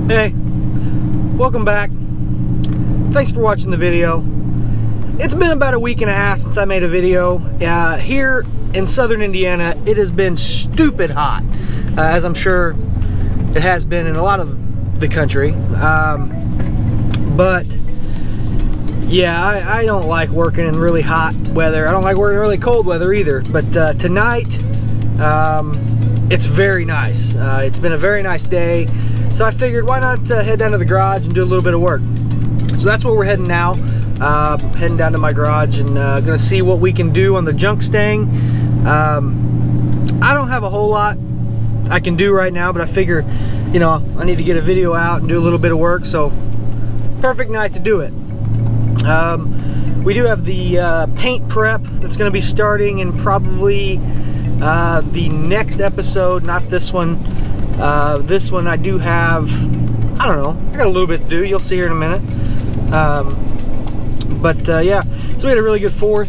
Hey, welcome back. Thanks for watching the video. It's been about a week and a half since I made a video. Here in southern Indiana, it has been stupid hot, as I'm sure it has been in a lot of the country. But yeah, I don't like working in really hot weather. I don't like working in really cold weather either. But tonight, it's very nice. It's been a very nice day. So I figured, why not head down to the garage and do a little bit of work. So that's where we're heading now. Heading down to my garage and gonna see what we can do on the Junkstang. I don't have a whole lot I can do right now, but I figure, you know, I need to get a video out and do a little bit of work, so perfect night to do it. We do have the paint prep that's gonna be starting in probably the next episode, not this one. This one I do have, I don't know, I got a little bit to do. You'll see here in a minute. Yeah, so we had a really good 4th.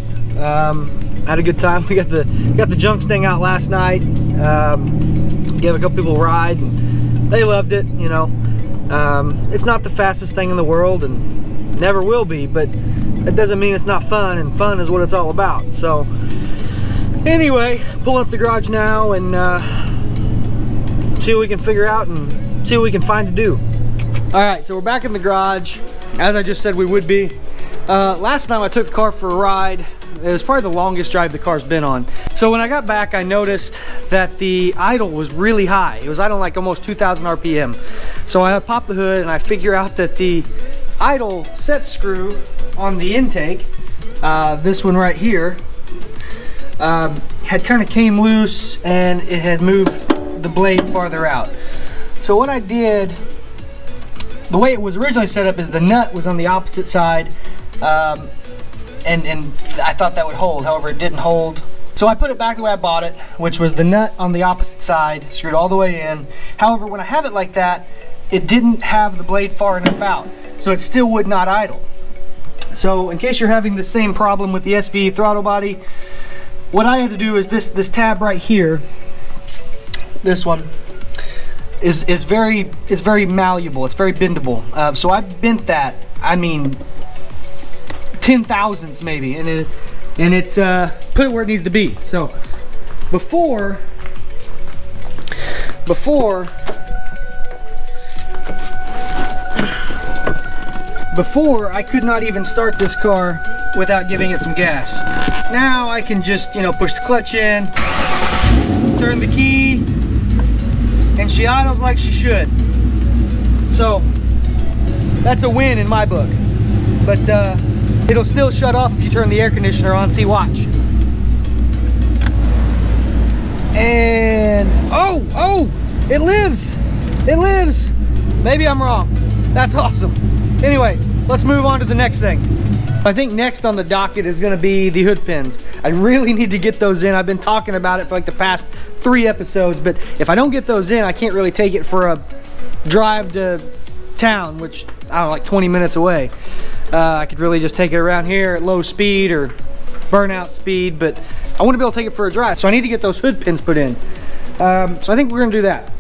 Had a good time. We got the Junkstang out last night. Gave a couple people a ride, and they loved it. You know, it's not the fastest thing in the world, and never will be. But it doesn't mean it's not fun, and fun is what it's all about. So, anyway, pulling up the garage now and see what we can figure out and see what we can find to do. All right, so we're back in the garage, as I just said we would be. Last time I took the car for a ride. It was probably the longest drive the car's been on. So when I got back, I noticed that the idle was really high. It was idling like almost 2,000 RPM. So I popped the hood and I figure out that the idle set screw on the intake, this one right here, had kind of came loose and it had moved the blade farther out. So what I did, the way it was originally set up is the nut was on the opposite side, and I thought that would hold. However, it didn't hold. So I put it back the way I bought it, which was the nut on the opposite side, screwed all the way in. However, when I have it like that, it didn't have the blade far enough out, so it still would not idle. So in case you're having the same problem with the SV throttle body, what I had to do is this tab right here, this one, is very malleable. It's very bendable. So I bent that, I mean, 10,000ths maybe, and it put it where it needs to be. So before I could not even start this car without giving it some gas. Now I can just, you know, push the clutch in, turn the key, and she idles like she should. So that's a win in my book. But it'll still shut off if you turn the air conditioner on. See, watch. And oh, it lives. It lives. Maybe I'm wrong. That's awesome. Anyway, let's move on to the next thing. I think next on the docket is going to be the hood pins. I really need to get those in. I've been talking about it for like the past 3 episodes, but if I don't get those in, I can't really take it for a drive to town, which, I don't know, like 20 minutes away. I could really just take it around here at low speed or burnout speed, but I want to be able to take it for a drive, so I need to get those hood pins put in. So I think we're going to do that.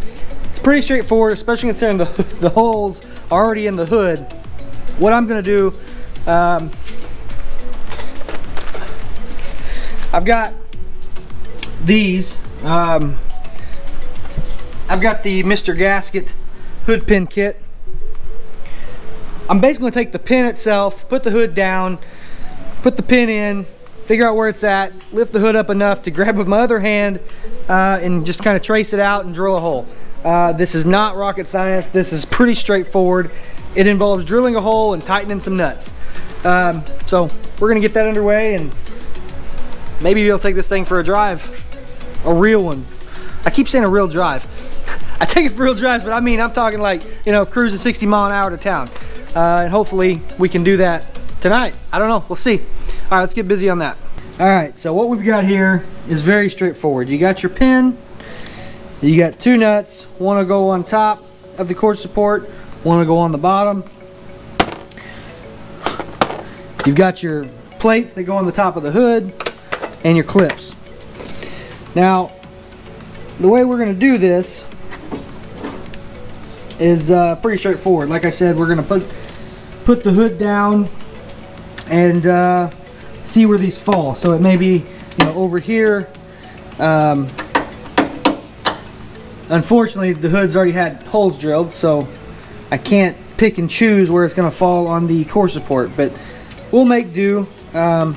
It's pretty straightforward, especially considering the holes are already in the hood. What I'm going to do, I've got these. I've got the Mr. Gasket hood pin kit. I'm basically going to take the pin itself, put the hood down, put the pin in, figure out where it's at, lift the hood up enough to grab with my other hand and just kind of trace it out and drill a hole. This is not rocket science. This is pretty straightforward. It involves drilling a hole and tightening some nuts. So we're going to get that underway and maybe we'll take this thing for a drive. A real one. I keep saying a real drive. I take it for real drives, but I mean, I'm talking like, you know, cruising 60 mile an hour to town. And hopefully we can do that tonight. I don't know, we'll see. All right, let's get busy on that. All right, so what we've got here is very straightforward. You got your pin, you got 2 nuts. One will go on top of the cord support, one will go on the bottom. You've got your plates that go on the top of the hood and your clips. Now, the way we're going to do this is pretty straightforward. Like I said, we're gonna put the hood down and see where these fall. So it may be, you know, over here. Unfortunately, the hood's already had holes drilled, so I can't pick and choose where it's gonna fall on the core support, but we'll make do. I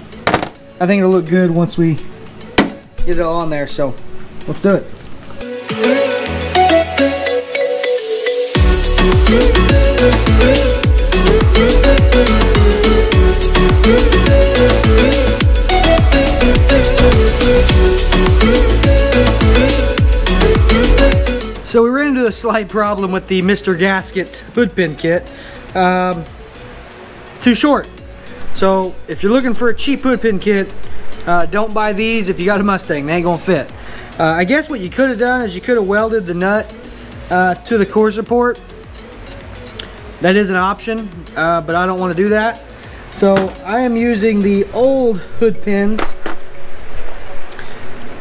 think it'll look good once we get it all on there, so let's do it. So we ran into a slight problem with the Mr. Gasket hood pin kit. Too short. So if you're looking for a cheap hood pin kit, don't buy these if you got a Mustang. They ain't gonna fit. I guess what you could have done is you could have welded the nut to the core support. That is an option, but I don't want to do that. So I am using the old hood pins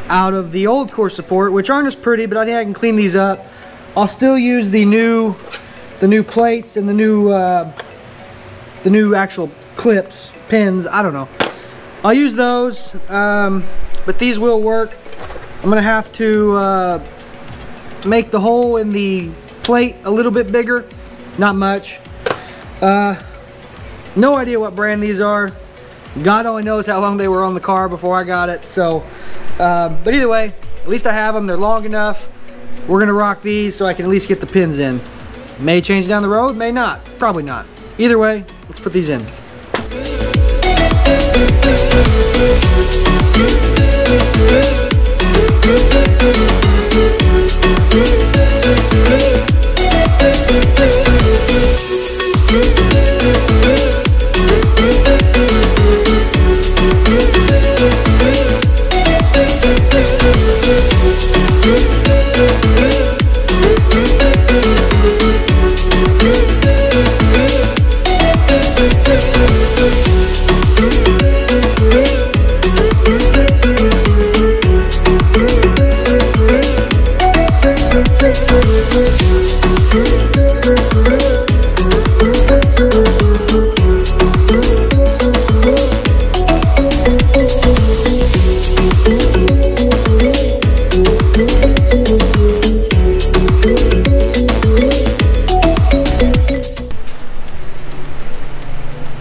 out of the old core support, which aren't as pretty, but I think I can clean these up. I'll still use the new plates and the new actual clips, pins, I don't know. I'll use those, but these will work. I'm gonna have to make the hole in the plate a little bit bigger, not much. No idea what brand these are. God only knows how long they were on the car before I got it. So, but either way, at least I have them. They're long enough. We're gonna rock these so I can at least get the pins in. May change down the road, may not, probably not. Either way, let's put these in.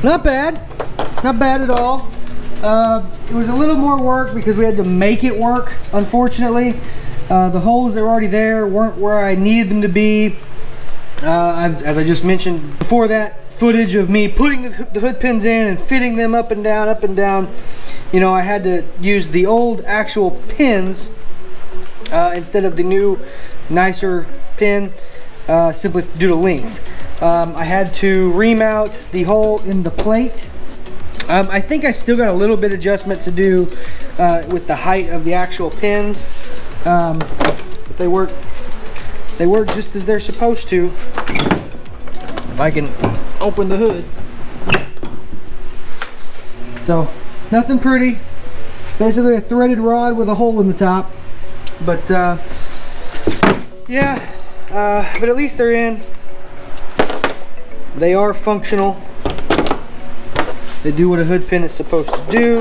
Not bad, not bad at all. It was a little more work because we had to make it work, unfortunately. The holes that were already there weren't where I needed them to be. As I just mentioned before, that footage of me putting the hood pins in and fitting them up and down, you know, I had to use the old actual pins instead of the new, nicer pin, simply due to length. I had to remount the hole in the plate. I think I still got a little bit of adjustment to do with the height of the actual pins. But they work just as they're supposed to. If I can open the hood. So, nothing pretty. Basically a threaded rod with a hole in the top. But, yeah. But at least they're in. They are functional. They do what a hood pin is supposed to do.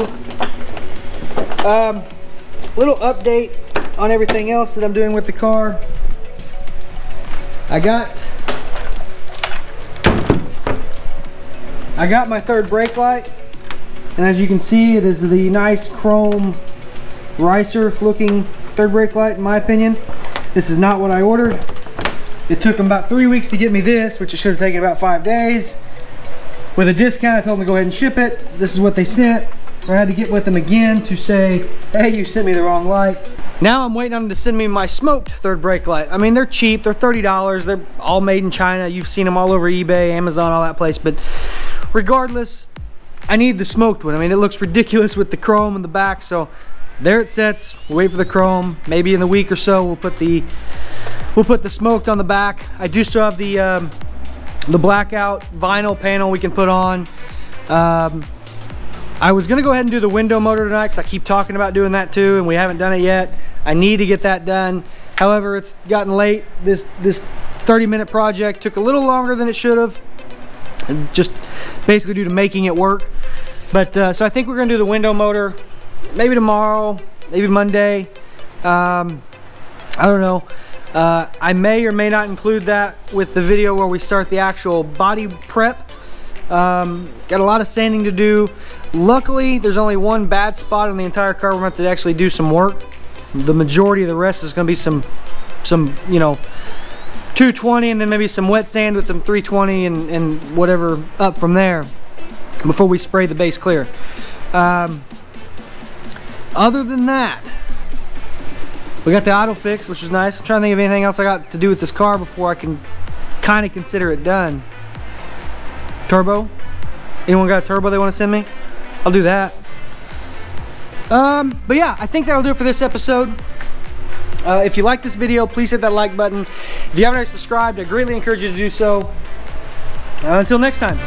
Little update on everything else that I'm doing with the car. I got my third brake light, and as you can see, it is the nice chrome ricer looking third brake light, in my opinion. This is not what I ordered. It took them about 3 weeks to get me this, which it should have taken about 5 days. With a discount, I told them to go ahead and ship it. This is what they sent. So I had to get with them again to say, hey, you sent me the wrong light. Now I'm waiting on them to send me my smoked third brake light. I mean, they're cheap. They're $30. They're all made in China. You've seen them all over eBay, Amazon, all that place. But regardless, I need the smoked one. I mean, it looks ridiculous with the chrome in the back. So there it sits. We'll wait for the chrome. Maybe in the week or so, we'll put the smoked on the back. I do still have the blackout vinyl panel we can put on. I was gonna go ahead and do the window motor tonight because I keep talking about doing that too, and we haven't done it yet. I need to get that done. However, it's gotten late. This 30-minute project. Took a little longer than it should have, just basically due to making it work. But so I think we're gonna do the window motor maybe tomorrow, maybe Monday. I don't know. I may or may not include that with the video where we start the actual body prep. Got a lot of sanding to do. Luckily, there's only one bad spot on the entire car. We're going to actually do some work. The majority of the rest is going to be some, you know, 220 and then maybe some wet sand with some 320 and whatever up from there before we spray the base clear. Other than that, we got the auto fix, which is nice. I'm trying to think of anything else I got to do with this car before I can kind of consider it done. Turbo? Anyone got a turbo they want to send me? I'll do that. But yeah, I think that'll do it for this episode. If you like this video, please hit that like button. If you haven't already subscribed, I greatly encourage you to do so. Until next time.